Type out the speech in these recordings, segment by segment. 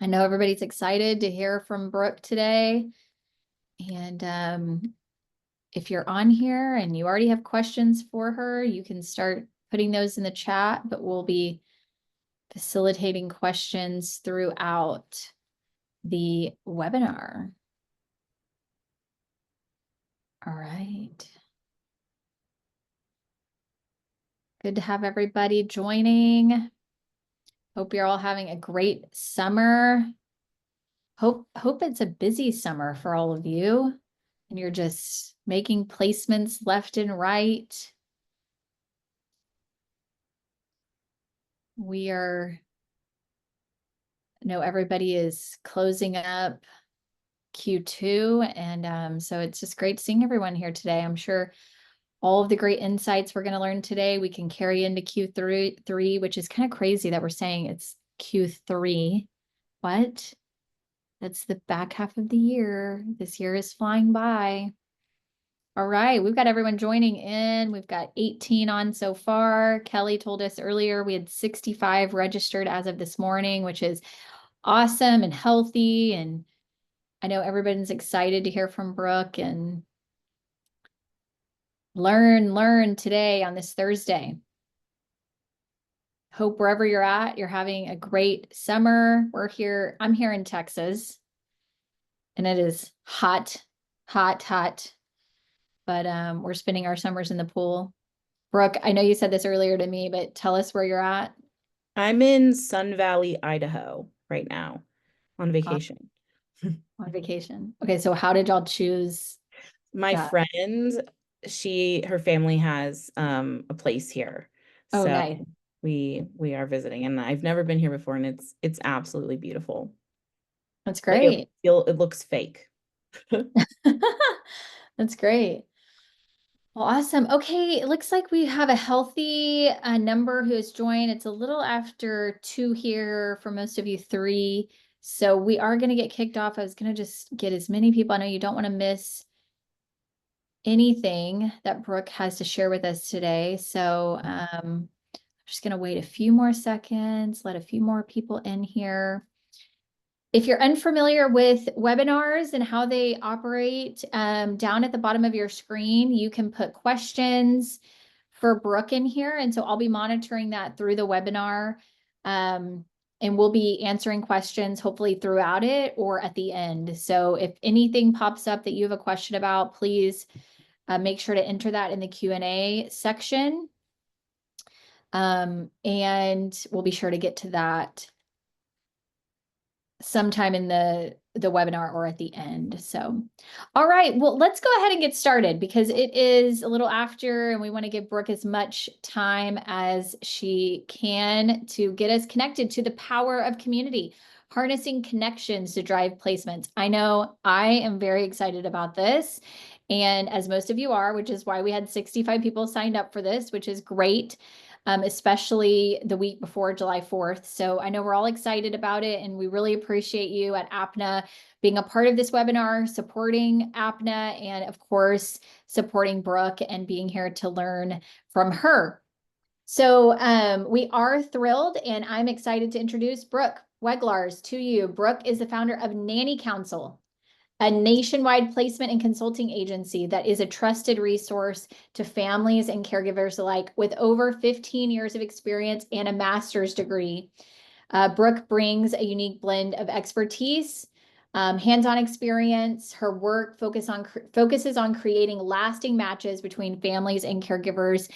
I know everybody's excited to hear from Brooke today. And if you're on here and you already have questions for her, you can start putting those in the chat, but we'll be facilitating questions throughout the webinar. All right. Good to have everybody joining. Hope you're all having a great summer. Hope it's a busy summer for all of you and you're just making placements left and right. I know everybody is closing up Q2 and so it's just great seeing everyone here today. I'm sure all of the great insights we're going to learn today we can carry into Q3, which is kind of crazy that we're saying it's Q3. What? That's the back half of the year. This year is flying by. All right, we've got everyone joining in. We've got 18 on so far. Kelly told us earlier we had 65 registered as of this morning, which is awesome and healthy. And I know everybody's excited to hear from Brooke and learn today on this Thursday. Hope wherever you're at, you're having a great summer. I'm here in Texas and it is hot, hot. But we're spending our summers in the pool. Brooke, I know you said this earlier to me, but tell us where you're at. I'm in Sun Valley, Idaho right now on vacation. On vacation. Okay, so how did y'all choose My that? friend, her family has a place here. Oh, So nice. we are visiting and I've never been here before and it's absolutely beautiful. That's But great. it looks fake. That's great. Well, awesome. Okay, it looks like we have a healthy number who has joined. It's a little after 2 here for most of you, 3. So we are going to get kicked off. I was going to just get as many people. I know you don't want to miss anything that Brooke has to share with us today. So I'm just going to wait a few more seconds, let a few more people in here. If you're unfamiliar with webinars and how they operate, down at the bottom of your screen, you can put questions for Brooke in here. And so I'll be monitoring that through the webinar. And we'll be answering questions hopefully throughout it or at the end. So if anything pops up that you have a question about, please make sure to enter that in the Q&A section. And we'll be sure to get to that sometime in the webinar or at the end. So, all right, well, let's go ahead and get started because it is a little after and we want to give Brooke as much time as she can to get us connected to the power of community, harnessing connections to drive placements. I know I am very excited about this. And as most of you are, which is why we had 65 people signed up for this, which is great. Especially the week before July 4th. So I know we're all excited about it and we really appreciate you at APNA being a part of this webinar, supporting APNA and of course, supporting Brooke and being here to learn from her. So we are thrilled and I'm excited to introduce Brooke Weglars to you. Brooke is the founder of Nanny Council, a nationwide placement and consulting agency that is a trusted resource to families and caregivers alike with over 15 years of experience and a master's degree. Brooke brings a unique blend of expertise, hands-on experience. Her work focuses on creating lasting matches between families and caregivers.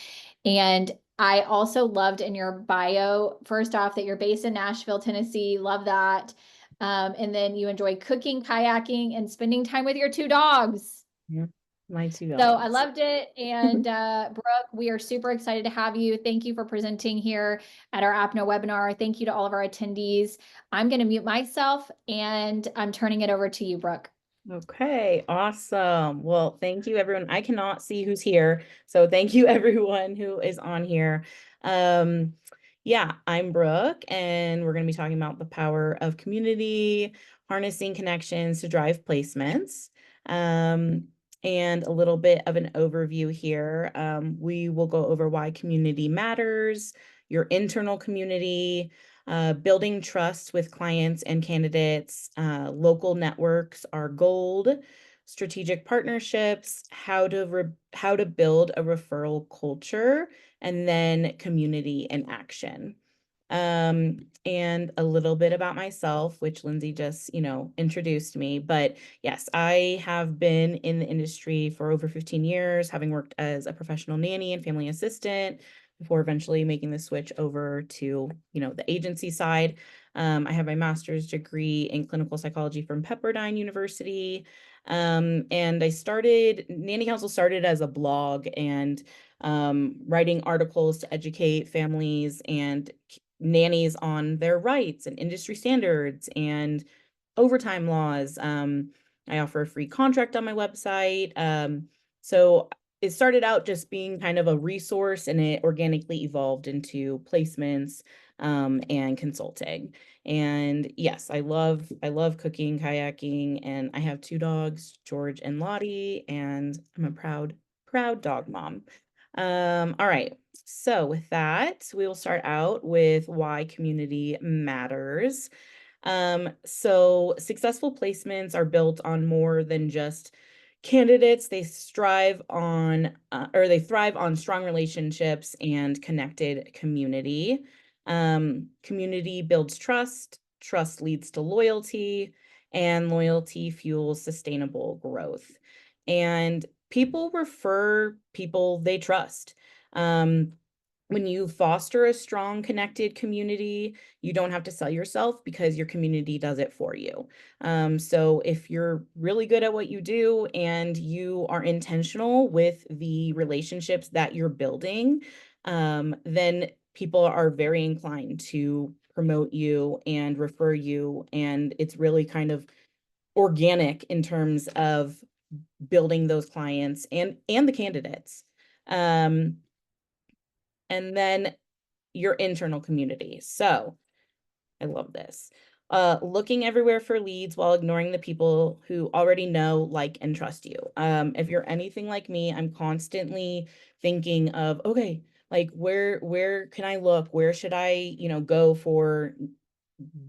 And I also loved in your bio, first off, that you're based in Nashville, Tennessee. Love that. And then you enjoy cooking, kayaking, and spending time with your 2 dogs. Yeah, my 2 So I dogs. loved it. And Brooke, we are super excited to have you. Thank you for presenting here at our APNA webinar. Thank you to all of our attendees. I'm going to mute myself and I'm turning it over to you, Brooke. Okay, awesome. Well, thank you, everyone. I cannot see who's here, so thank you, everyone who is on here. Yeah, I'm Brooke, and we're going to be talking about the power of community, harnessing connections to drive placements, and a little bit of an overview here. We will go over why community matters, your internal community, Building trust with clients and candidates, local networks are gold, strategic partnerships, how to build a referral culture, and then community and action. And a little bit about myself, which Lindsay just, introduced me. But yes, I have been in the industry for over 15 years, having worked as a professional nanny and family assistant before eventually making the switch over to, the agency side. I have my master's degree in clinical psychology from Pepperdine University. And Nanny Council started as a blog and writing articles to educate families and nannies on their rights and industry standards and overtime laws. I offer a free contract on my website. So it started out just being kind of a resource, and it organically evolved into placements and consulting. And yes, I love cooking, kayaking, and I have 2 dogs, George and Lottie, and I'm a proud dog mom. All right. So with that, we will start out with why community matters. So successful placements are built on more than just candidates. They thrive on strong relationships and connected community. Community builds trust, trust leads to loyalty, and loyalty fuels sustainable growth. And people refer people they trust. When you foster a strong, connected community, you don't have to sell yourself because your community does it for you. So if you're really good at what you do and you are intentional with the relationships that you're building, then people are very inclined to promote you and refer you. And it's really kind of organic in terms of building those clients and the candidates. And then your internal community. So I love this. Looking everywhere for leads while ignoring the people who already know, like, and trust you. If you're anything like me, I'm constantly thinking of, okay, like where can I look? Where should I, go for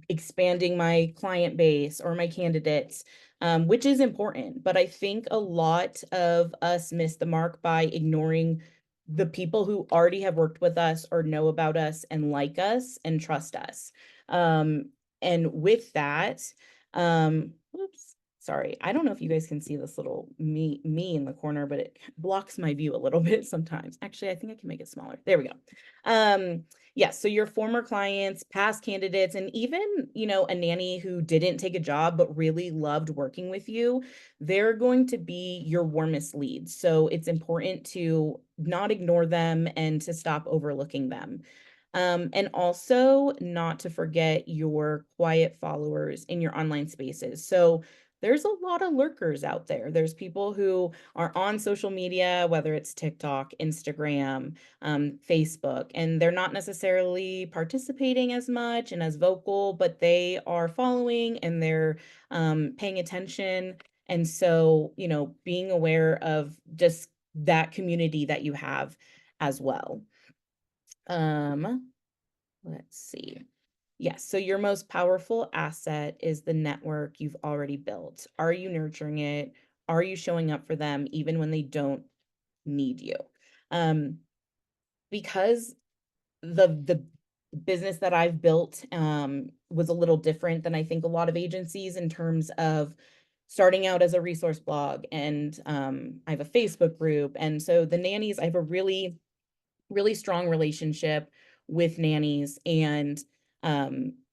expanding my client base or my candidates, which is important. But I think a lot of us miss the mark by ignoring the people who already have worked with us or know about us and like us and trust us. And with that, oops, sorry, I don't know if you guys can see this little me in the corner, but it blocks my view a little bit sometimes. Actually, I think I can make it smaller. There we go. Yes, so your former clients, past candidates, and even, a nanny who didn't take a job but really loved working with you, they're going to be your warmest leads. So it's important to not ignore them and to stop overlooking them. And also not to forget your quiet followers in your online spaces. So there's a lot of lurkers out there. There's people who are on social media, whether it's TikTok, Instagram, Facebook, and they're not necessarily participating as much and as vocal, but they are following and they're paying attention. And so, being aware of just that community that you have as well. Let's see. Yes, so your most powerful asset is the network you've already built. Are you nurturing it? Are you showing up for them even when they don't need you? Because the business that I've built was a little different than I think a lot of agencies in terms of starting out as a resource blog, and I have a Facebook group. And so the nannies, I have a really strong relationship with nannies, and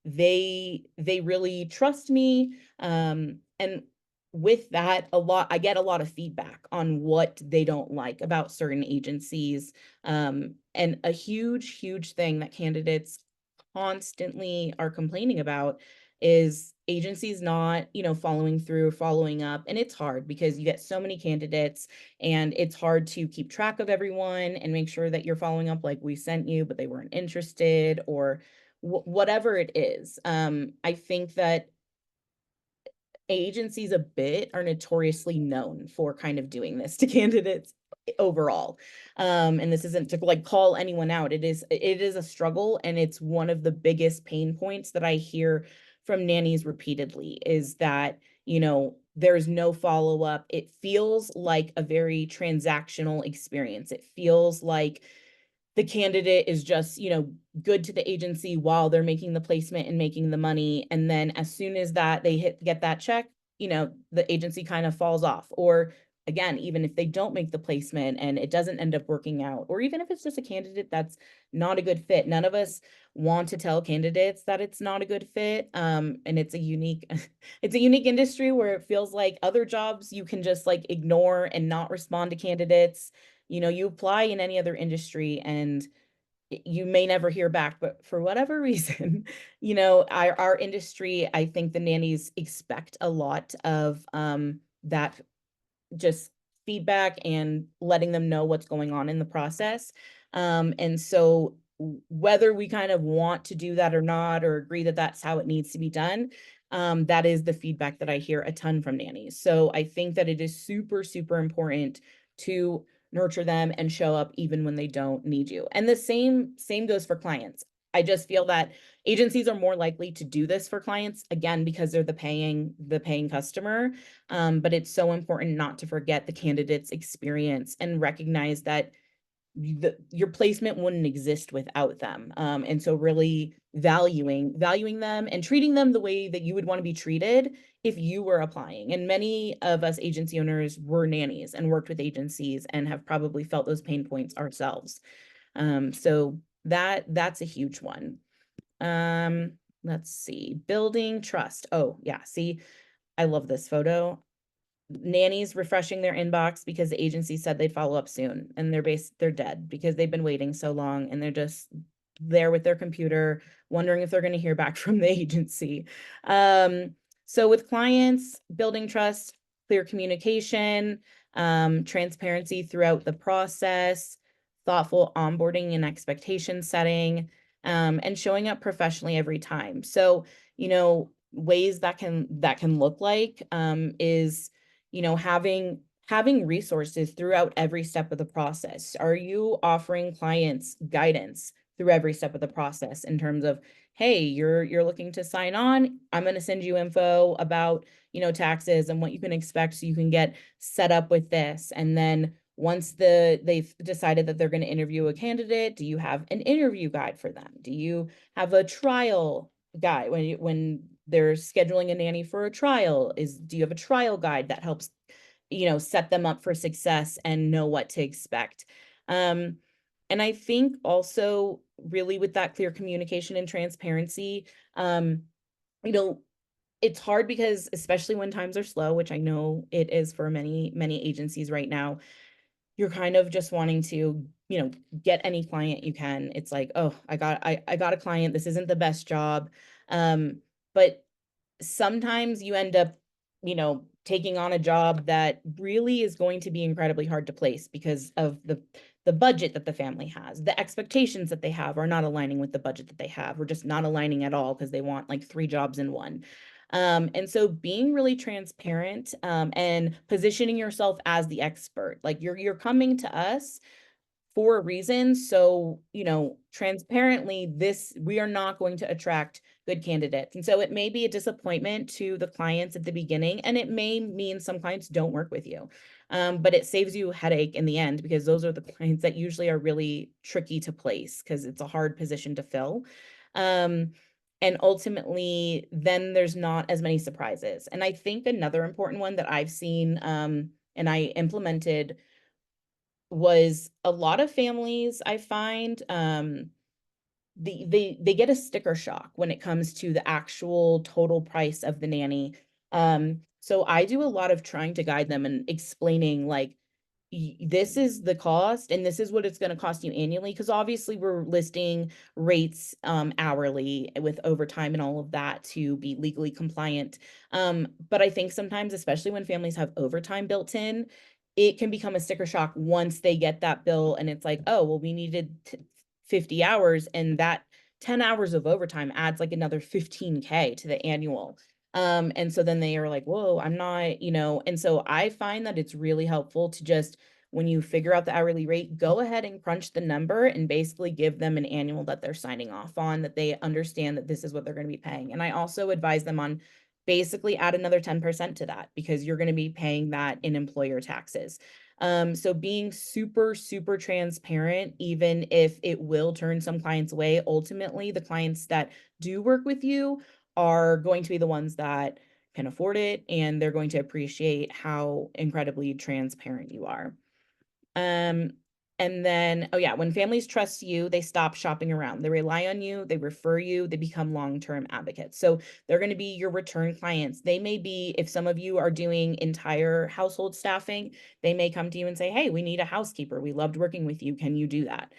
they really trust me. And with that, I get a lot of feedback on what they don't like about certain agencies. And a huge thing that candidates constantly are complaining about is agencies not, following through, following up. And it's hard because you get so many candidates and it's hard to keep track of everyone and make sure that you're following up, like, we sent you, but they weren't interested, or whatever it is. I think that agencies a bit are notoriously known for kind of doing this to candidates. overall. And this isn't to like call anyone out. It is a struggle, and it's one of the biggest pain points that I hear from nannies repeatedly is that, there's no follow-up. It feels like a very transactional experience. It feels like the candidate is just, good to the agency while they're making the placement and making the money. And then as soon as that they get that check, the agency kind of falls off. Or again, even if they don't make the placement and it doesn't end up working out, or even if it's just a candidate that's not a good fit, none of us want to tell candidates that it's not a good fit. And it's a unique, it's a unique industry where it feels like other jobs you can just like ignore and not respond to candidates. You apply in any other industry and you may never hear back, but for whatever reason, our industry, I think the nannies expect a lot of that just feedback and letting them know what's going on in the process. And so whether we kind of want to do that or not, or agree that that's how it needs to be done, that is the feedback that I hear a ton from nannies. So I think that it is super, super important to nurture them and show up even when they don't need you. And the same goes for clients. I just feel that agencies are more likely to do this for clients, again, because they're the paying customer. But it's so important not to forget the candidate's experience and recognize that your placement wouldn't exist without them. And so really valuing them and treating them the way that you would want to be treated if you were applying. And many of us agency owners were nannies and worked with agencies and have probably felt those pain points ourselves. So that's a huge one. Let's see, building trust. Oh yeah, see, I love this photo. Nannies refreshing their inbox because the agency said they'd follow up soon, and they're dead because they've been waiting so long, and they're just there with their computer wondering if they're going to hear back from the agency. So with clients, building trust, clear communication, transparency throughout the process, thoughtful onboarding and expectation setting, and showing up professionally every time. So, ways that can look like is having resources throughout every step of the process. Are you offering clients guidance through every step of the process in terms of, hey, you're looking to sign on, I'm going to send you info about, taxes and what you can expect so you can get set up with this. And then once they've decided that they're going to interview a candidate, do you have an interview guide for them? Do you have a trial guide when they're scheduling a nanny for a trial? Do you have a trial guide that helps set them up for success and know what to expect? And I think also really with that clear communication and transparency, you know, it's hard because especially when times are slow, which I know it is for many, many agencies right now, you're kind of just wanting to, get any client you can. It's like, oh, I got a client. This isn't the best job. But sometimes you end up, taking on a job that really is going to be incredibly hard to place because of the budget that the family has. The expectations that they have are not aligning with the budget that they have, or just not aligning at all because they want like 3 jobs in one. And so being really transparent, and positioning yourself as the expert, like you're coming to us for a reason. So, transparently, we are not going to attract good candidates. And so it may be a disappointment to the clients at the beginning, and it may mean some clients don't work with you. But it saves you headache in the end because those are the clients that usually are really tricky to place because it's a hard position to fill. And ultimately, then there's not as many surprises. And I think another important one that I've seen, and I implemented, was a lot of families I find, they get a sticker shock when it comes to the actual total price of the nanny. So I do a lot of trying to guide them and explaining like, this is the cost and this is what it's going to cost you annually, because obviously we're listing rates hourly with overtime and all of that to be legally compliant. But I think sometimes, especially when families have overtime built in, it can become a sticker shock once they get that bill and it's like, oh, well, we needed 50 hours, and that 10 hours of overtime adds like another 15K to the annual. And so then they are like, whoa, I'm not, and so I find that it's really helpful to just, when you figure out the hourly rate, go ahead and crunch the number and basically give them an annual that they're signing off on, that they understand that this is what they're going to be paying. And I also advise them on basically add another 10% to that, because you're going to be paying that in employer taxes. So being super, super transparent, even if it will turn some clients away, ultimately the clients that do work with you are going to be the ones that can afford it, and they're going to appreciate how incredibly transparent you are. Um, and then, oh yeah, when families trust you, they stop shopping around. They rely on you, they refer you, they become long-term advocates. So they're going to be your return clients. They may be, if some of you are doing entire household staffing, they may come to you and say, hey, we need a housekeeper. We loved working with you. Can you do that?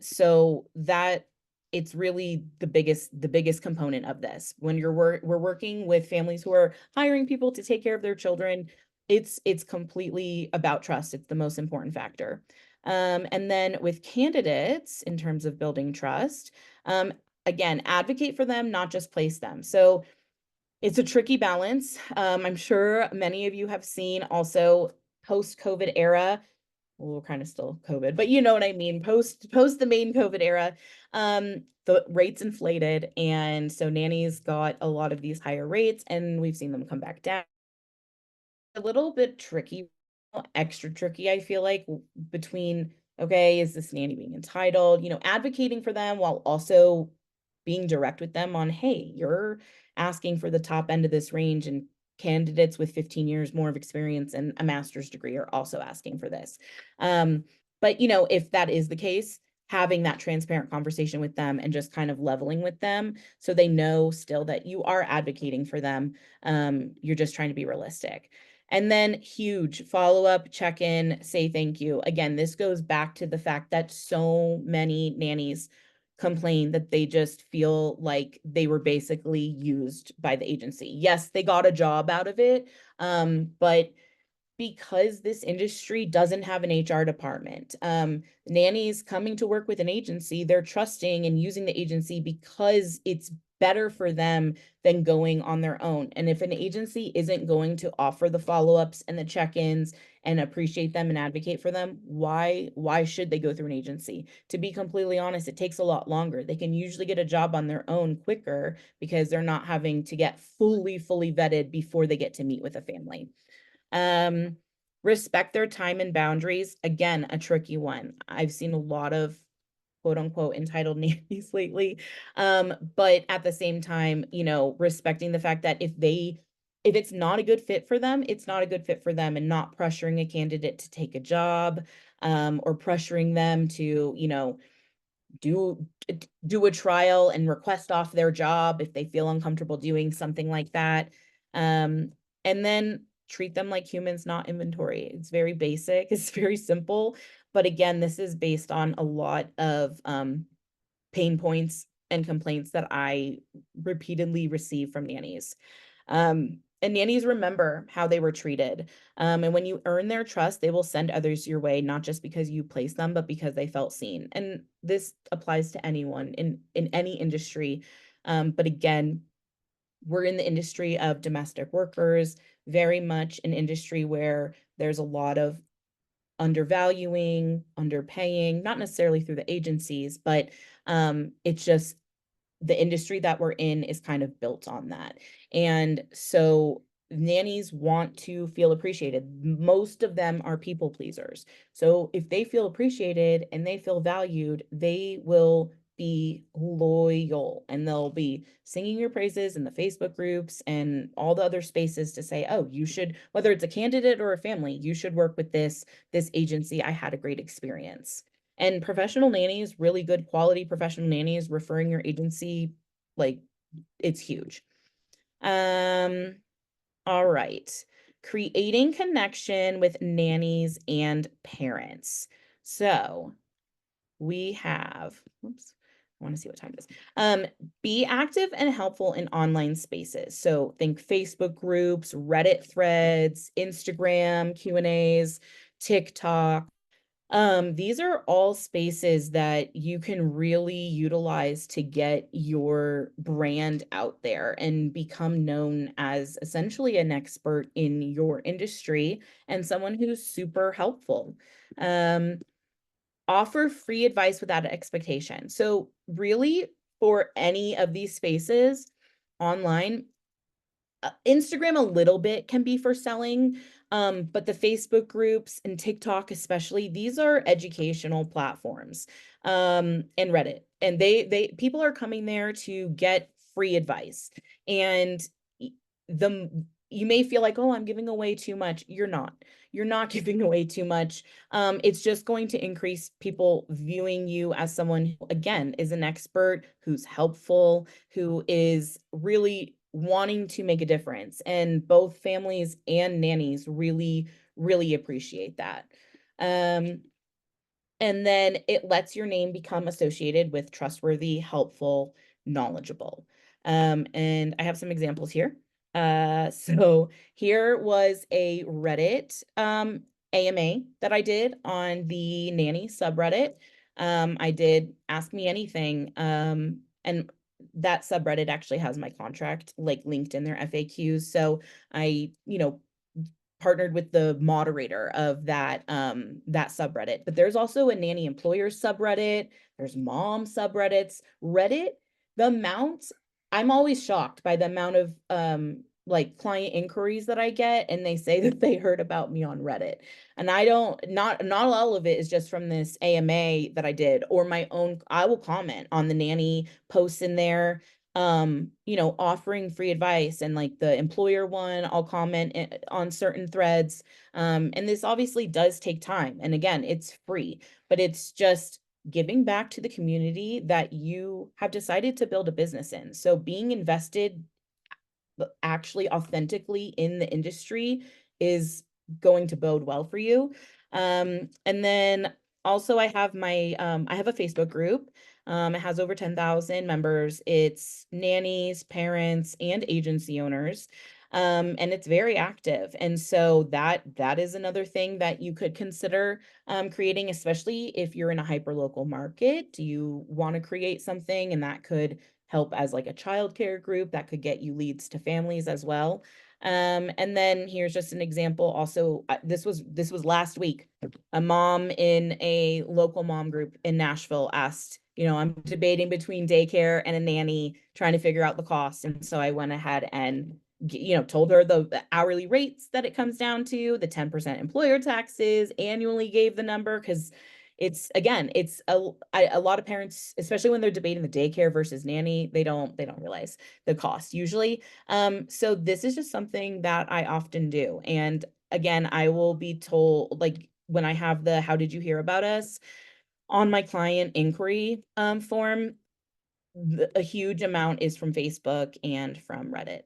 So that it's really the biggest component of this. When we're working with families who are hiring people to take care of their children, it's completely about trust. It's the most important factor. And then with candidates, in terms of building trust, again, advocate for them, not just place them. So it's a tricky balance. I'm sure many of you have seen also post-COVID era. Well, we're kind of still COVID, but you know what I mean. Post the main COVID era, the rates inflated, and so nannies got a lot of these higher rates, and we've seen them come back down. A little bit tricky, extra tricky, I feel like, between, okay, is this nanny being entitled, advocating for them while also being direct with them on, hey, you're asking for the top end of this range, and candidates with 15 years more of experience and a master's degree are also asking for this. But if that is the case, having that transparent conversation with them and just kind of leveling with them so they know still that you are advocating for them. You're just trying to be realistic. And then huge follow-up, check-in, say thank you. Again, this goes back to the fact that so many nannies complain that they just feel like they were basically used by the agency. Yes, they got a job out of it, but because this industry doesn't have an HR department. Nannies coming to work with an agency, they're trusting and using the agency because it's better for them than going on their own. And if an agency isn't going to offer the follow-ups and the check-ins and appreciate them and advocate for them, why should they go through an agency? To be completely honest, it takes a lot longer. They can usually get a job on their own quicker because they're not having to get fully vetted before they get to meet with a family. Respect their time and boundaries. Again, a tricky one. I've seen a lot of quote unquote entitled nannies lately. But at the same time, respecting the fact that if it's not a good fit for them, it's not a good fit for them, and not pressuring a candidate to take a job, or pressuring them to, do a trial and request off their job if they feel uncomfortable doing something like that. And then treat them like humans, not inventory. It's very basic, it's very simple. But again, this is based on a lot of pain points and complaints that I repeatedly receive from nannies. And nannies remember how they were treated. And when you earn their trust, they will send others your way, not just because you placed them, but because they felt seen. And this applies to anyone in any industry. But again, we're in the industry of domestic workers, very much an industry where there's a lot of undervaluing, underpaying, not necessarily through the agencies, but it's just the industry that we're in is kind of built on that. And so nannies want to feel appreciated. Most of them are people pleasers. So if they feel appreciated and they feel valued, they will be loyal, and they'll be singing your praises in the Facebook groups and all the other spaces to say, oh, you should, whether it's a candidate or a family, you should work with this agency. I had a great experience. And professional nannies, really good quality professional nannies, referring your agency, like, it's huge. All right. Creating connection with nannies and parents. So we have, oops, I want to see what time it is. Be active and helpful in online spaces. So think Facebook groups, Reddit threads, Instagram Q&As, TikTok. These are all spaces that you can really utilize to get your brand out there and become known as essentially an expert in your industry and someone who's super helpful. Um, Offer free advice without expectation. So really, for any of these spaces online, Instagram a little bit can be for selling, but the Facebook groups and TikTok especially, these are educational platforms, and Reddit. And they people are coming there to get free advice. And y- the you may feel like, oh, I'm giving away too much. You're not. You're not giving away too much. It's just going to increase people viewing you as someone who, again, is an expert, who's helpful, who is really wanting to make a difference. And both families and nannies really, really appreciate that. Um, and then it lets your name become associated with trustworthy, helpful, knowledgeable. And I have some examples here. So here was a Reddit AMA that I did on the nanny subreddit. I did Ask Me Anything. And that subreddit actually has my contract like linked in their FAQs. So I, partnered with the moderator of that subreddit. But there's also a nanny employer subreddit, there's mom subreddits. Reddit, the amount, I'm always shocked by the amount of like client inquiries that I get, and they say that they heard about me on Reddit. And I don't, not all of it is just from this AMA that I did or my own. I will comment on the nanny posts in there, offering free advice, and like the employer one, I'll comment on certain threads. And this obviously does take time. And again, it's free, but it's just giving back to the community that you have decided to build a business in. So being invested actually authentically in the industry is going to bode well for you. And then also I have a Facebook group. It has over 10,000 members. It's nannies, parents, and agency owners. And it's very active. And so that is another thing that you could consider creating, especially if you're in a hyper local market. Do you want to create something, and that could help as like a childcare group that could get you leads to families as well. And then here's just an example. Also, this was last week. A mom in a local mom group in Nashville asked, I'm debating between daycare and a nanny, trying to figure out the cost. And so I went ahead and told her the hourly rates that it comes down to, the 10% employer taxes, annually gave the number, because it's, again, it's a lot of parents, especially when they're debating the daycare versus nanny, they don't realize the cost usually. So this is just something that I often do. And again, I will be told, like, when I have the how did you hear about us on my client inquiry form, a huge amount is from Facebook and from Reddit.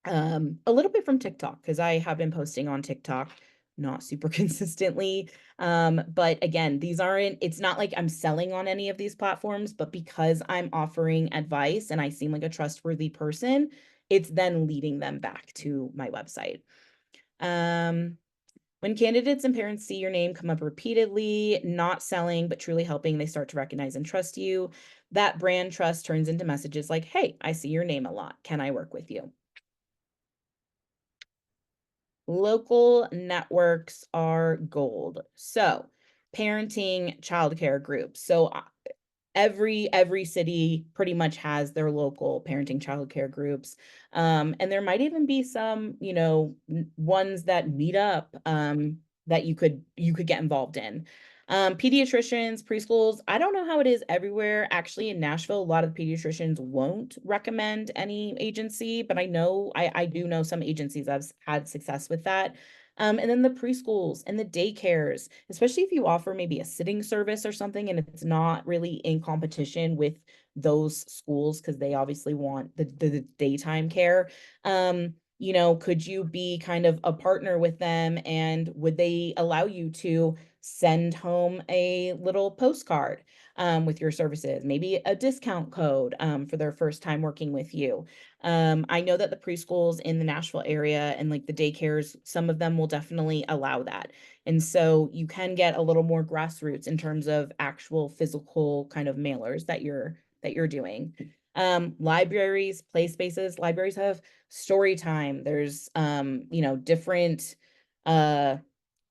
A little bit from TikTok, because I have been posting on TikTok, not super consistently. But again, it's not like I'm selling on any of these platforms, but because I'm offering advice and I seem like a trustworthy person, it's then leading them back to my website. When candidates and parents see your name come up repeatedly, not selling, but truly helping, they start to recognize and trust you. That brand trust turns into messages like, hey, I see your name a lot. Can I work with you? Local networks are gold. So parenting childcare groups. So every city pretty much has their local parenting childcare groups. And there might even be some, ones that meet up that you could get involved in. Pediatricians, preschools, I don't know how it is everywhere. Actually, in Nashville, a lot of pediatricians won't recommend any agency, but I do know some agencies have had success with that. And then the preschools and the daycares, especially if you offer maybe a sitting service or something and it's not really in competition with those schools, because they obviously want the daytime care. Could you be kind of a partner with them, and would they allow you to send home a little postcard with your services, maybe a discount code for their first time working with you. I know that the preschools in the Nashville area and like the daycares, some of them will definitely allow that. And so you can get a little more grassroots in terms of actual physical kind of mailers that you're doing. Libraries, play spaces, libraries have story time. There's different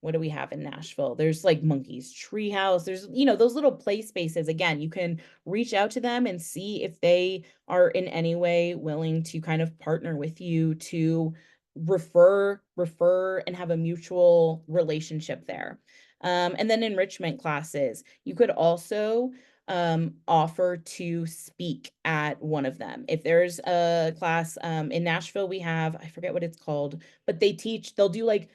what do we have in Nashville? There's like Monkey's Treehouse. There's, those little play spaces. Again, you can reach out to them and see if they are in any way willing to kind of partner with you to refer and have a mutual relationship there. And then enrichment classes. You could also offer to speak at one of them. If there's a class in Nashville, we have, I forget what it's called, but they'll do like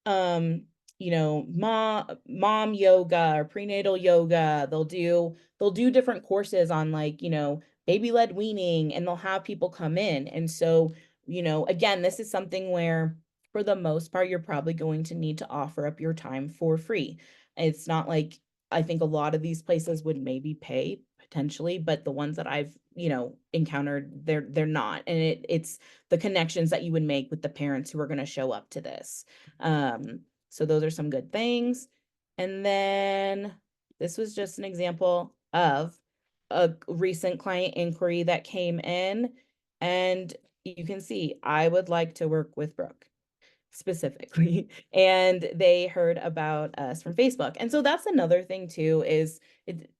um mom yoga or prenatal yoga. They'll do different courses on like baby led weaning, and they'll have people come in. And so again, this is something where for the most part you're probably going to need to offer up your time for free. It's not like, I think a lot of these places would maybe pay potentially, but the ones that I've encountered, they're not. And it's the connections that you would make with the parents who are going to show up to this. So those are some good things. And then this was just an example of a recent client inquiry that came in, and you can see I would like to work with Brooke specifically. And they heard about us from Facebook. And so that's another thing too, is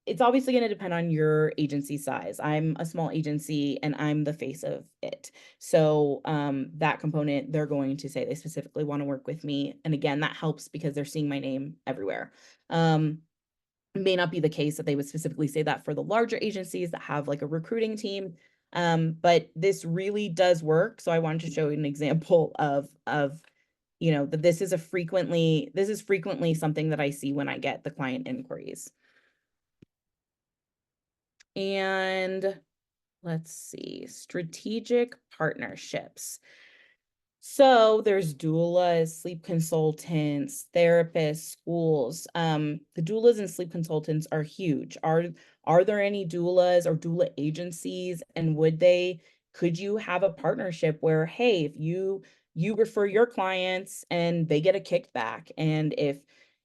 it's obviously going to depend on your agency size. I'm a small agency and I'm the face of it. So that component, they're going to say they specifically want to work with me. And again, that helps because they're seeing my name everywhere. May not be the case that they would specifically say that for the larger agencies that have like a recruiting team. But this really does work. So I wanted to show you an example of that this is frequently something that I see when I get the client inquiries. And let's see, strategic partnerships. So there's doulas, sleep consultants, therapists, schools. The doulas and sleep consultants are huge. Are there any doulas or doula agencies, and could you have a partnership where, hey, if you refer your clients and they get a kickback, and if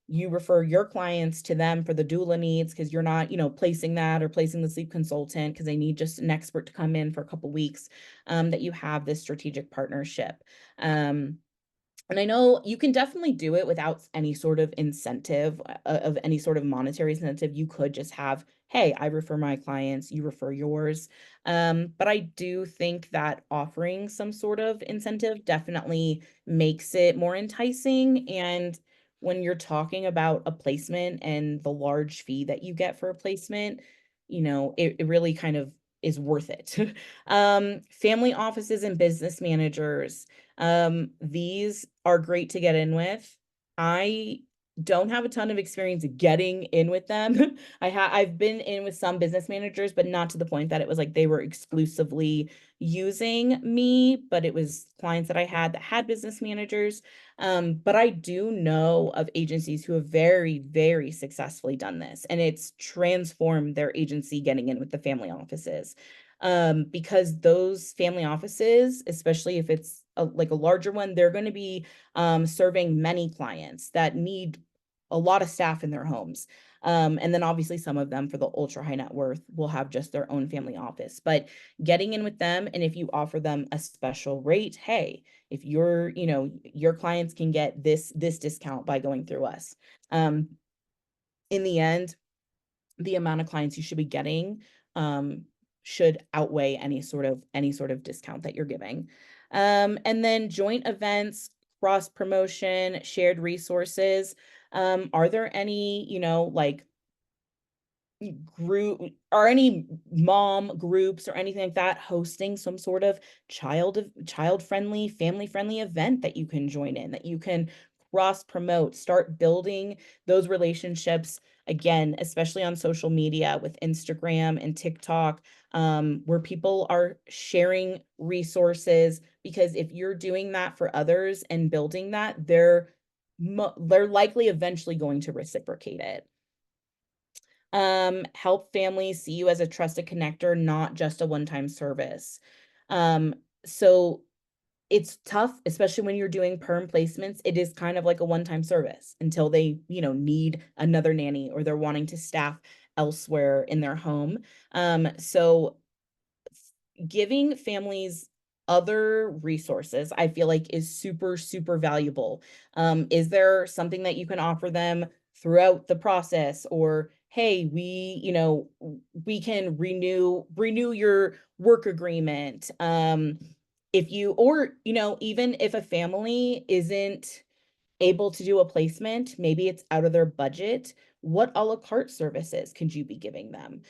you refer your clients to them for the doula needs, because you're not, placing that or placing the sleep consultant because they need just an expert to come in for a couple weeks, that you have this strategic partnership. And I know you can definitely do it without any sort of incentive, of any sort of monetary incentive. You could just have, hey, I refer my clients, you refer yours. But I do think that offering some sort of incentive definitely makes it more enticing. And when you're talking about a placement and the large fee that you get for a placement, it really kind of is worth it. Family offices and business managers. These are great to get in with. I don't have a ton of experience getting in with them. I've been in with some business managers, but not to the point that it was like they were exclusively using me, but it was clients that I had that had business managers. But I do know of agencies who have very, very successfully done this, and it's transformed their agency getting in with the family offices. Because those family offices, especially if it's like a larger one, they're going to be serving many clients that need a lot of staff in their homes. And then obviously some of them for the ultra high net worth will have just their own family office. But getting in with them, and if you offer them a special rate, hey, if your clients can get this discount by going through us. In the end, the amount of clients you should be getting should outweigh any sort of discount that you're giving. And then joint events, cross promotion, shared resources. Are there any, like group or any mom groups or anything like that hosting some sort of child friendly, family friendly event that you can join in, that you can cross promote, start building those relationships again, especially on social media with Instagram and TikTok, where people are sharing resources. Because if you're doing that for others and building that, they're likely eventually going to reciprocate it. Help families see you as a trusted connector, not just a one-time service. So it's tough, especially when you're doing perm placements. It is kind of like a one-time service until they, need another nanny or they're wanting to staff elsewhere in their home. So giving families other resources, I feel like is super, super valuable. Is there something that you can offer them throughout the process? Or, hey, we can renew your work agreement. If you, or, even if a family isn't able to do a placement, maybe it's out of their budget. What a la carte services could you be giving them?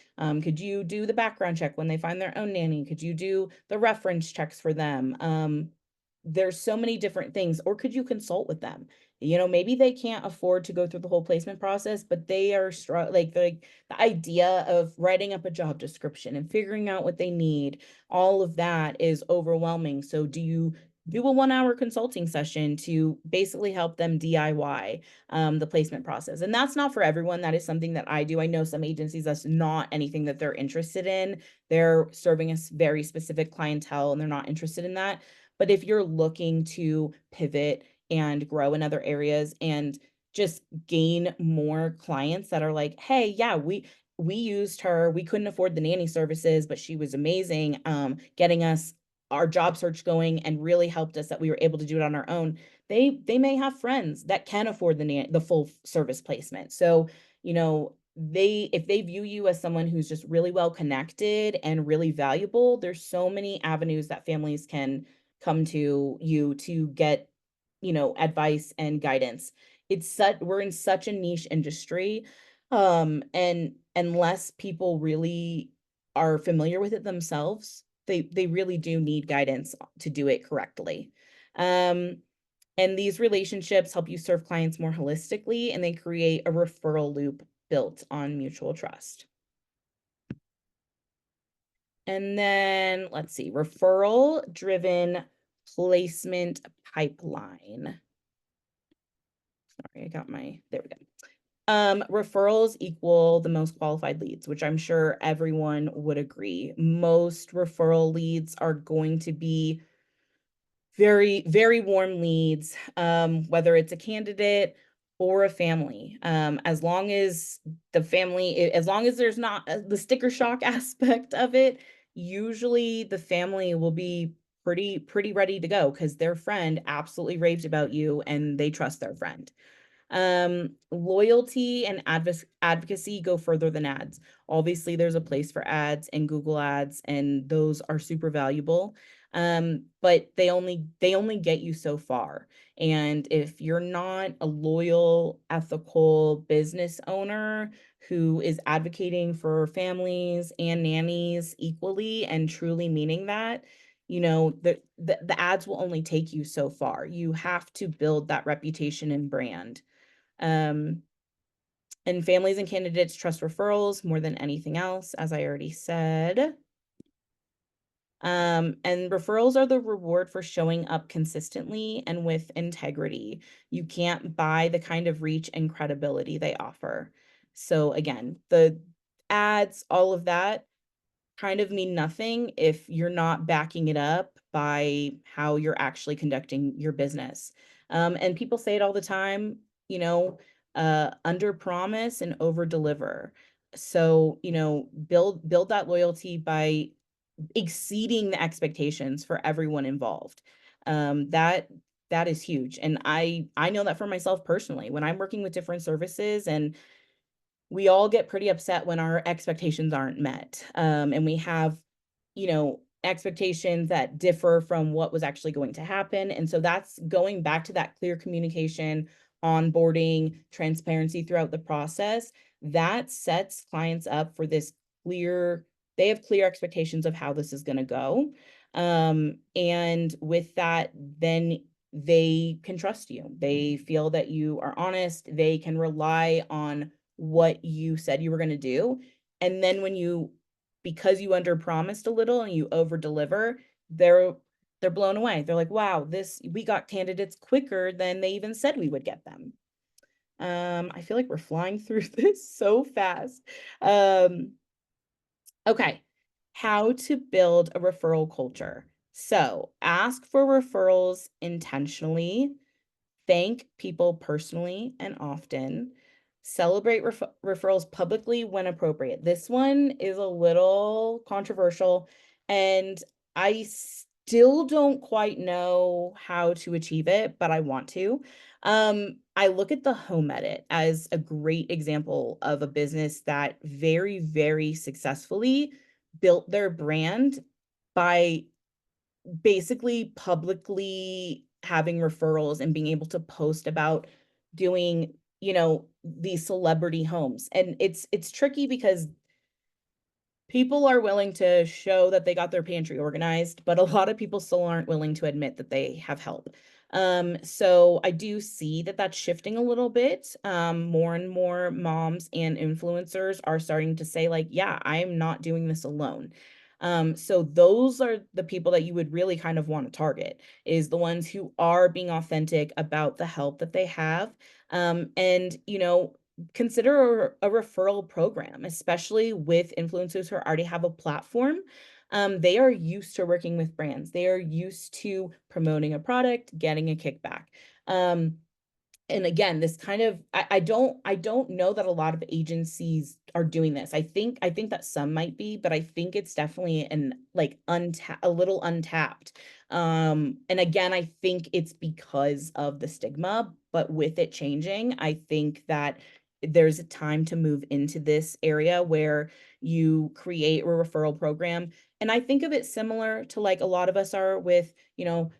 Could you do the background check when they find their own nanny? Could you do the reference checks for them? There's so many different things. Or could you consult with them? Maybe they can't afford to go through the whole placement process, but they are like the idea of writing up a job description and figuring out what they need, all of that is overwhelming. So do you do a 1 hour consulting session to basically help them DIY the placement process? And that's not for everyone. That is something that I do. I know some agencies, that's not anything that they're interested in. They're serving a very specific clientele and they're not interested in that. But if you're looking to pivot and grow in other areas and just gain more clients that are like, hey, yeah, we used her. We couldn't afford the nanny services, but she was amazing, getting us our job search going and really helped us that we were able to do it on our own. They may have friends that can afford the full service placement. So, they, if they view you as someone who's just really well connected and really valuable, there's so many avenues that families can come to you to get, advice and guidance. We're in such a niche industry. And unless people really are familiar with it themselves, they really do need guidance to do it correctly. Um, and these relationships help you serve clients more holistically, and they create a referral loop built on mutual trust. And then let's see, referral-driven placement pipeline. Sorry, there we go. Referrals equal the most qualified leads, which I'm sure everyone would agree. Most referral leads are going to be very, very warm leads, whether it's a candidate or a family. As long as as long as there's not the sticker shock aspect of it, usually the family will be pretty ready to go because their friend absolutely raved about you and they trust their friend. Loyalty and advocacy go further than ads. Obviously, there's a place for ads and Google ads, and those are super valuable. But they only get you so far. And if you're not a loyal, ethical business owner who is advocating for families and nannies equally and truly meaning that, the ads will only take you so far. You have to build that reputation and brand. Um, and families and candidates trust referrals more than anything else, as I already said. And referrals are the reward for showing up consistently and with integrity. You can't buy the kind of reach and credibility they offer. So again, the ads, all of that, kind of mean nothing if you're not backing it up by how you're actually conducting your business. And people say it all the time, under promise and over deliver. So, build that loyalty by exceeding the expectations for everyone involved. That is huge. And I know that for myself personally, when I'm working with different services, and we all get pretty upset when our expectations aren't met. And we have, expectations that differ from what was actually going to happen. And so that's going back to that clear communication, onboarding, transparency throughout the process. That sets clients up for they have clear expectations of how this is going to go. And with that, then they can trust you. They feel that you are honest. They can rely on what you said you were going to do. And then because you under promised a little and you over deliver, they're blown away. They're like, wow, we got candidates quicker than they even said we would get them. I feel like we're flying through this so fast. Okay, how to build a referral culture. So ask for referrals intentionally, thank people personally and often, celebrate referrals publicly when appropriate. This one is a little controversial, and I still don't quite know how to achieve it, but I want to. I look at the home edit as a great example of a business that very, very successfully built their brand by basically publicly having referrals and being able to post about doing, these celebrity homes. And it's tricky because people are willing to show that they got their pantry organized, but a lot of people still aren't willing to admit that they have help. So I do see that that's shifting a little bit. More and more moms and influencers are starting to say, like, yeah, I'm not doing this alone. So those are the people that you would really kind of want to target, is the ones who are being authentic about the help that they have. And consider a referral program, especially with influencers who already have a platform. They are used to working with brands. They are used to promoting a product, getting a kickback. Um, and again, this kind of I don't know that a lot of agencies are doing this. I think that some might be, but I think it's definitely an like a little untapped. And again, I think it's because of the stigma, but with it changing, I think that there's a time to move into this area where you create a referral program. And I think of it similar to like a lot of us are with,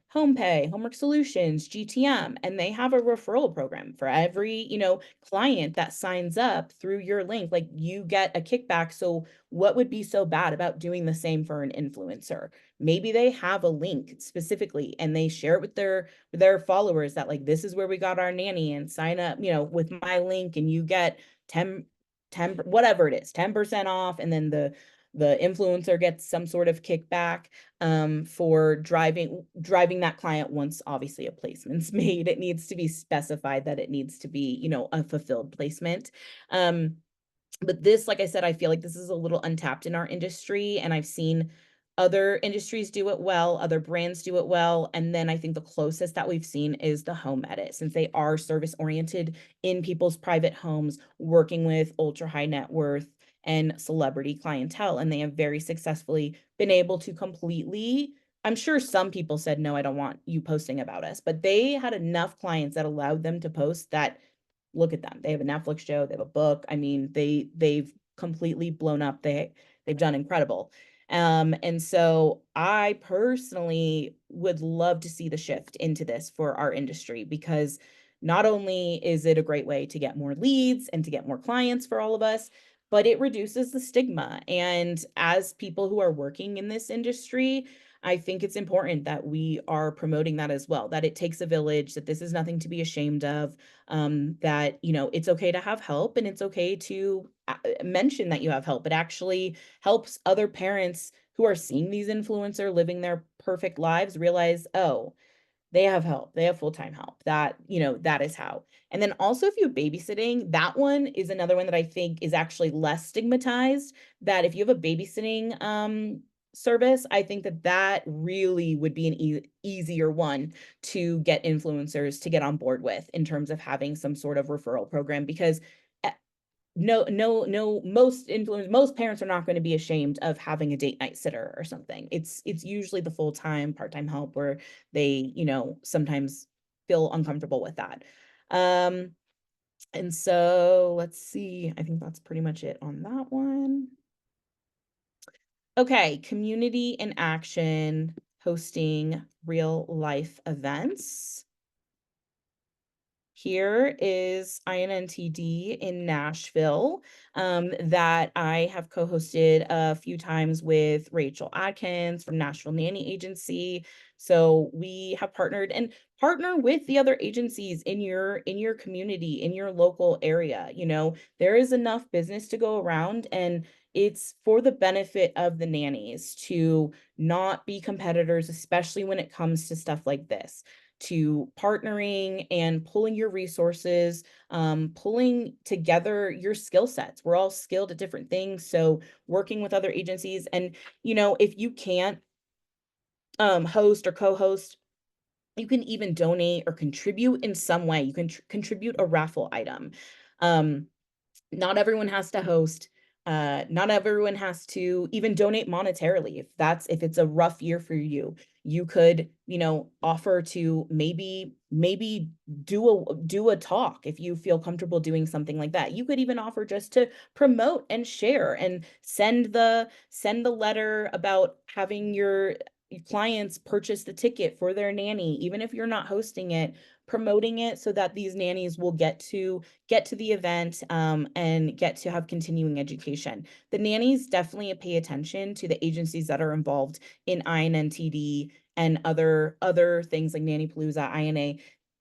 home pay, homework solutions, GTM, and they have a referral program for every, client that signs up through your link. Like, you get a kickback. So what would be so bad about doing the same for an influencer? Maybe they have a link specifically and they share it with their followers that, like, this is where we got our nanny, and sign up, with my link, and you get 10 whatever it is, 10% off, and then the influencer gets some sort of kickback for driving that client. Once obviously a placement's made, it needs to be specified that it needs to be, a fulfilled placement. But this, like I said, I feel like this is a little untapped in our industry, and I've seen other industries do it well, other brands do it well. And then I think the closest that we've seen is the home edit, since they are service oriented in people's private homes, working with ultra high net worth and celebrity clientele. And they have very successfully been able to completely, I'm sure some people said, no, I don't want you posting about us, but they had enough clients that allowed them to post that. Look at them. They have a Netflix show, they have a book. I mean, they've completely blown up. They've done incredible. And so I personally would love to see the shift into this for our industry, because not only is it a great way to get more leads and to get more clients for all of us, but it reduces the stigma. And as people who are working in this industry, I think it's important that we are promoting that as well, that it takes a village, that this is nothing to be ashamed of, that, it's okay to have help, and it's okay to mention that you have help. It actually helps other parents who are seeing these influencer living their perfect lives realize, oh, they have help. They have full-time help. That is how. And then also, if you have babysitting, that one is another one that I think is actually less stigmatized, that if you have a babysitting service, I think that really would be an easier one to get influencers to get on board with, in terms of having some sort of referral program, because no, most parents are not going to be ashamed of having a date night sitter or something. It's usually the full-time, part-time help where they, sometimes feel uncomfortable with that. And so let's see. I think that's pretty much it on that one. Okay, community in action, hosting real life events. Here is INNTD in Nashville, that I have co-hosted a few times with Rachel Adkins from Nashville Nanny Agency. So we have partnered, and partner with the other agencies in your community, in your local area. You know, there is enough business to go around, and it's for the benefit of the nannies to not be competitors, especially when it comes to stuff like this, to partnering and pulling your resources, pulling together your skill sets. We're all skilled at different things. So working with other agencies, and, you know, if you can't host or co-host, you can even donate or contribute in some way. You can contribute a raffle item. Um, Not everyone has to host. Not everyone has to even donate monetarily. If it's a rough year for you, you could, you know, offer to maybe do a talk if you feel comfortable doing something like that. You could even offer just to promote and share and send the letter about having your clients purchase the ticket for their nanny, even if you're not hosting it, promoting it so that these nannies will get to the event, and get to have continuing education. The nannies definitely pay attention to the agencies that are involved in INNTD and other things like Nanny Palooza, INA,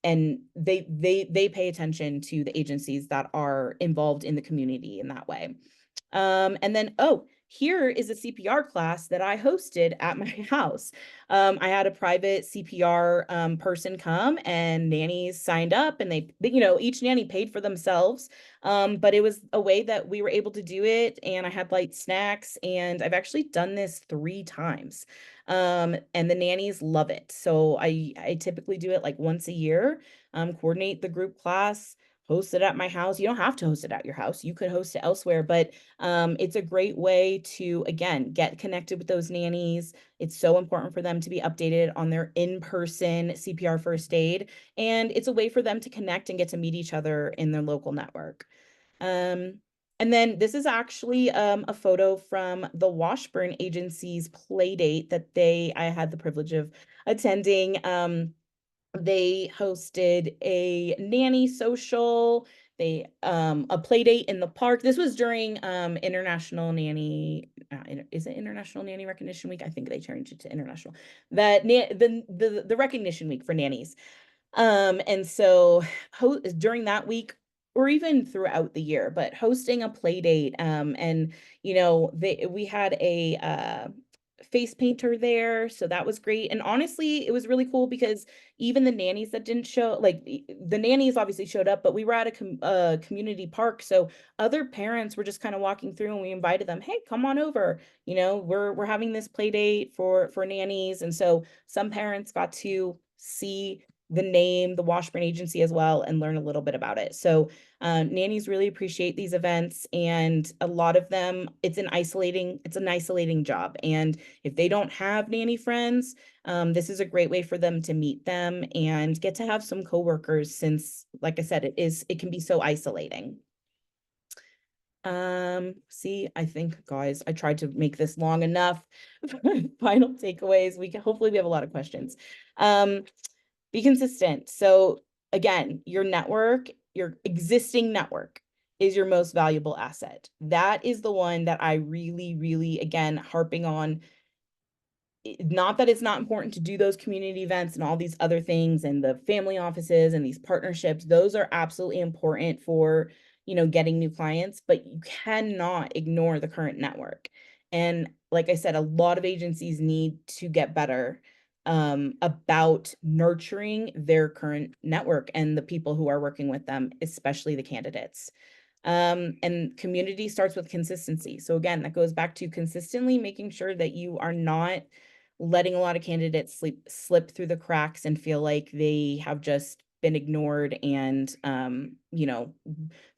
and they pay attention to the agencies that are involved in the community in that way. And then, oh, here is a CPR class that I hosted at my house. I had a private CPR person come, and nannies signed up, and you know, each nanny paid for themselves. But it was a way that we were able to do it. And I had light snacks, and I've actually done this 3 times. And the nannies love it. So I typically do it like once a year, coordinate the group class, host it at my house. You don't have to host it at your house. You could host it elsewhere, but it's a great way to, again, get connected with those nannies. It's so important for them to be updated on their in-person CPR first aid. And it's a way for them to connect and get to meet each other in their local network. Um, and then this is actually a photo from the Washburn Agency's play date that I had the privilege of attending. They hosted a nanny social, a play date in the park. This was during International Nanny, is it International Nanny Recognition Week? I think they changed it to International. The recognition week for nannies. And so during that week, or even throughout the year, but hosting a play date, and you know, we had a face painter there, so that was great. And honestly, it was really cool because even the nannies that didn't show, like the nannies obviously showed up, but we were at a community park, so other parents were just kind of walking through, and we invited them, hey, come on over. You know, we're having this play date for nannies, and so some parents got to see the name, the Washburn Agency as well, and learn a little bit about it. So nannies really appreciate these events, and a lot of them, it's an isolating job. And if they don't have nanny friends, this is a great way for them to meet them and get to have some coworkers, since, like I said, it can be so isolating. See, I think, guys, I tried to make this long enough. Final takeaways. Hopefully we have a lot of questions. Be consistent. So again, your existing network is your most valuable asset. That is the one that I really, really, again, harping on. Not that it's not important to do those community events and all these other things, and the family offices and these partnerships. Those are absolutely important for, you know, getting new clients, but you cannot ignore the current network. And like I said, a lot of agencies need to get better about nurturing their current network and the people who are working with them, especially the candidates. And community starts with consistency. So again, that goes back to consistently making sure that you are not letting a lot of candidates slip through the cracks and feel like they have just been ignored, and you know,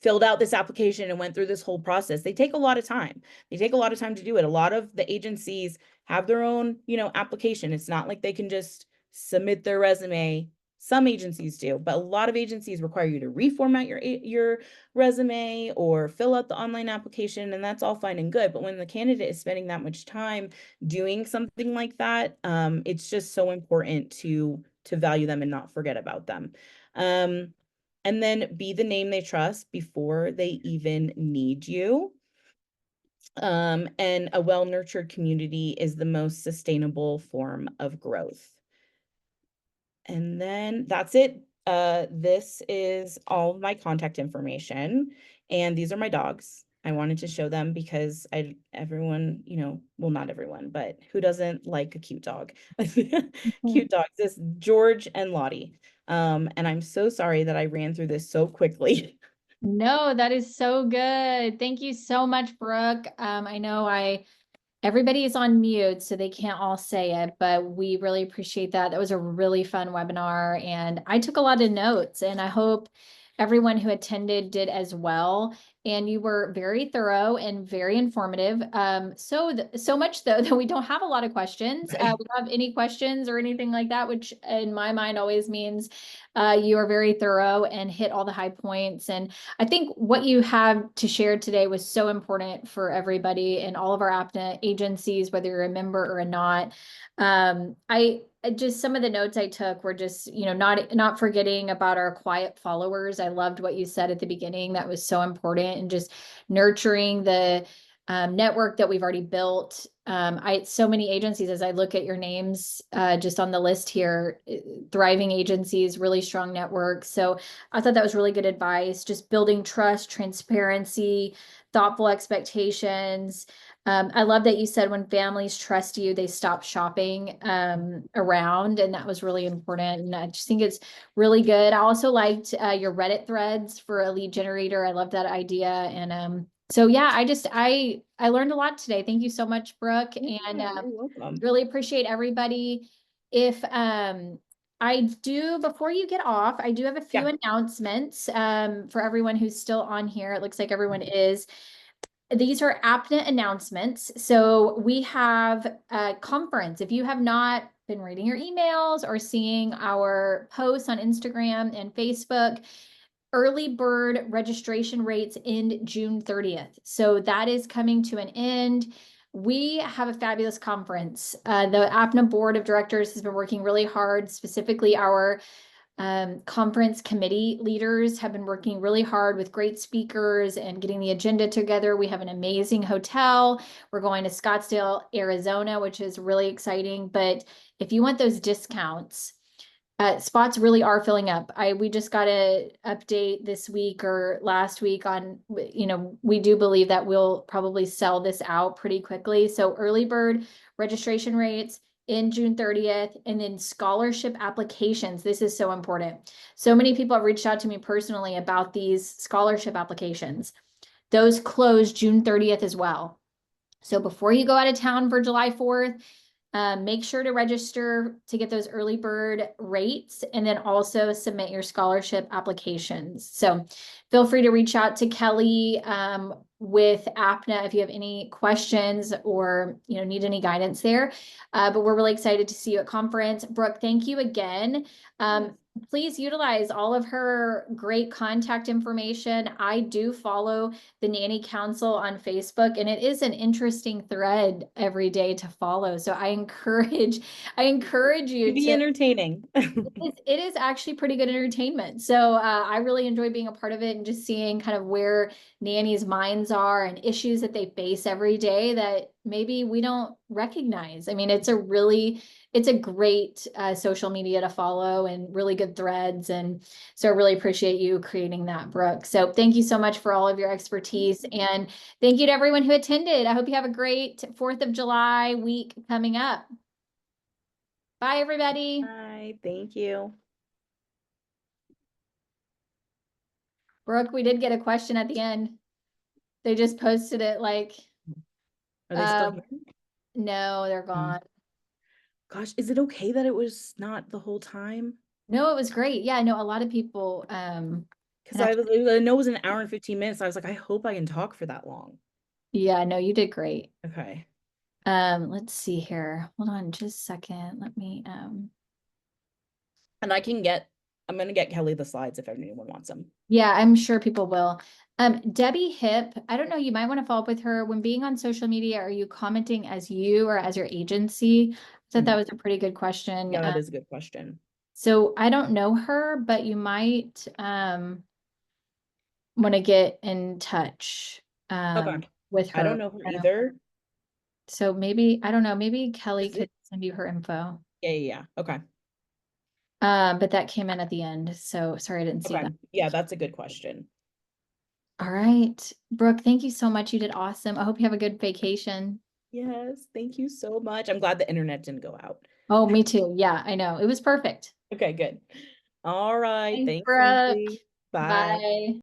filled out this application and went through this whole process. They take a lot of time. They take a lot of time to do it. A lot of the agencies have their own, you know, application. It's not like they can just submit their resume. Some agencies do, but a lot of agencies require you to reformat your resume or fill out the online application, and that's all fine and good. But when the candidate is spending that much time doing something like that, it's just so important to value them and not forget about them. And then be the name they trust before they even need you. And a well-nurtured community is the most sustainable form of growth. And then that's it. This is all of my contact information, and these are my dogs. I wanted to show them because everyone, well, not everyone, but who doesn't like a cute dog? Mhm. Cute dogs. This George and Lottie. And I'm so sorry that I ran through this so quickly. No, that is so good. Thank you so much, Brooke. I know everybody is on mute, so they can't all say it, but we really appreciate that. That was a really fun webinar, and I took a lot of notes, and I hope everyone who attended did as well. And you were very thorough and very informative. So much though that we don't have a lot of questions. Right. We don't have any questions or anything like that, which in my mind always means you are very thorough and hit all the high points. And I think what you have to share today was so important for everybody and all of our APNA agencies, whether you're a member or not. I just some of the notes I took were just, not forgetting about our quiet followers. I loved what you said at the beginning. That was so important, and just nurturing the network that we've already built. So many agencies, as I look at your names just on the list here, thriving agencies, really strong networks. So I thought that was really good advice. Just building trust, transparency, thoughtful expectations. I love that you said when families trust you, they stop shopping around, and that was really important. And I just think it's really good. I also liked your Reddit threads for a lead generator. I love that idea. And so yeah, I learned a lot today. Thank you so much, Brooke, and Yeah, you're welcome. really appreciate everybody. If before you get off, I do have a few Yeah. announcements for everyone who's still on here. It looks like everyone is. These are APNA announcements. So we have a conference. If you have not been reading your emails or seeing our posts on Instagram and Facebook, early bird registration rates end June 30th. So that is coming to an end. We have a fabulous conference. The APNA board of directors has been working really hard, specifically our conference committee leaders have been working really hard with great speakers and getting the agenda together. We have an amazing hotel. We're going to Scottsdale, Arizona, which is really exciting. But if you want those discounts, spots really are filling up. We just got an update this week or last week on, we do believe that we'll probably sell this out pretty quickly. So early bird registration rates in June 30th, and then scholarship applications. This is so important. So many people have reached out to me personally about these scholarship applications. Those close June 30th as well. So before you go out of town for July 4th, make sure to register to get those early bird rates, and then also submit your scholarship applications. So feel free to reach out to Kelly with APNA if you have any questions or need any guidance there. But we're really excited to see you at conference. Brooke, thank you again. Please utilize all of her great contact information. I do follow the Nanny Council on Facebook, and it is an interesting thread every day to follow. So I encourage To you be to. entertaining. It is actually pretty good entertainment. So I really enjoy being a part of it and just seeing kind of where nannies' minds are and issues that they face every day that maybe we don't recognize. I mean, it's a great social media to follow and really good threads. And so I really appreciate you creating that, Brooke. So thank you so much for all of your expertise. And thank you to everyone who attended. I hope you have a great 4th of July week coming up. Bye, everybody. Bye. Thank you. Brooke, we did get a question at the end. They just posted it like, Are they still uh, here? no, they're Oh, gone. gosh, is it okay that it was not the whole time? No, it was great. Yeah, no, a lot of people, Because and after, I know it was an hour and 15 minutes. I was like, I hope I can talk for that long. yeah, no, you did great. Okay. Let's see here. Hold on just a second. Let me, And I'm gonna get Kelly the slides if anyone wants them. yeah, I'm sure people will. Debbie Hip, I don't know, you might want to follow up with her. When being on social media, are you commenting as you or as your agency? I thought that was a pretty good question. Yeah, that is a good question. So I don't know her, but you might, want to get in touch Okay. with I don't her. know her I don't know. either. So maybe, I don't know, maybe Kelly Is could it? send you her info. Yeah, yeah, yeah. Okay. But that came in at the end, so sorry I didn't see Okay. that. Yeah, that's a good question. All right, Brooke, thank you so much. You did awesome. I hope you have a good vacation. Yes, thank you so much. I'm glad the internet didn't go out. Oh, me too. Yeah, I know. It was perfect. Okay, good. All right. Thanks, Thanks, Brooke. Lindsay. Bye. Bye.